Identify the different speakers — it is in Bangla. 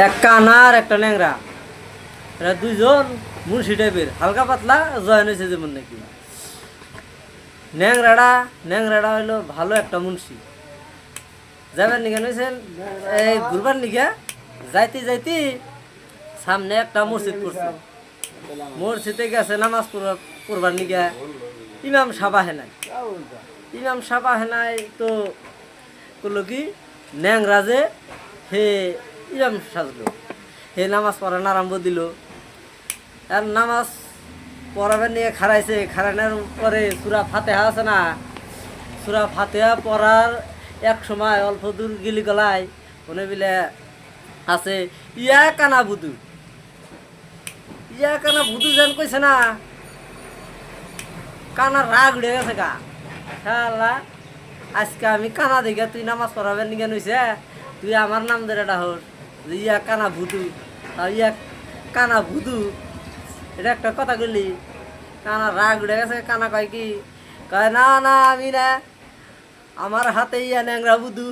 Speaker 1: এক কানা আর একটা ন্যাংরা, এরা দুইজন মুন্সি টাইপের, হালকা পাতলা জয়েন হয়েছে যেমন নাকি। ন্যাংরাটা হইলো ভালো একটা মুন্সি। যাবেন নিকেন হয়েছেন এই ঘুরবার নিকে যাইতে যাইতে সামনে একটা মসজিদ পড়ছে। মসজিদে গেছে নামাজ পড়বার নিকে। ইমাম সাবা হেনাই তো করলো কি, ন্যাংরা যে হে ইমাম সাজলো, হে নামাজ পড়ানো আরম্ভ দিল। আর নামাজ পড়াবেন নিয়ে খাড়াইছে, খাড়ানোর পরে সূরা ফাতিহা আছে না, সূরা ফাতিহা পড়ার এক সময় অল্প দূর গিলি গলায় মনে বিলে আছে ইয়া কানা বুধু যেন কইছে না, কানা রাগ উঠে গেছে গা। শালা আজকে আমি কানা দেখে তুই নামাজ পড়াবেন নিকে নইছে, তুই আমার নাম ধরে ডাহর ইয়া কানা ভুতু, ইয়া কানা ভুতু, এটা একটা কথা বললি। কানা রাগ উঠে গেছে। কানা কয় কি, কয় না না আমি না, আমার হাতে ইয়া ন্যাংরা বুধু।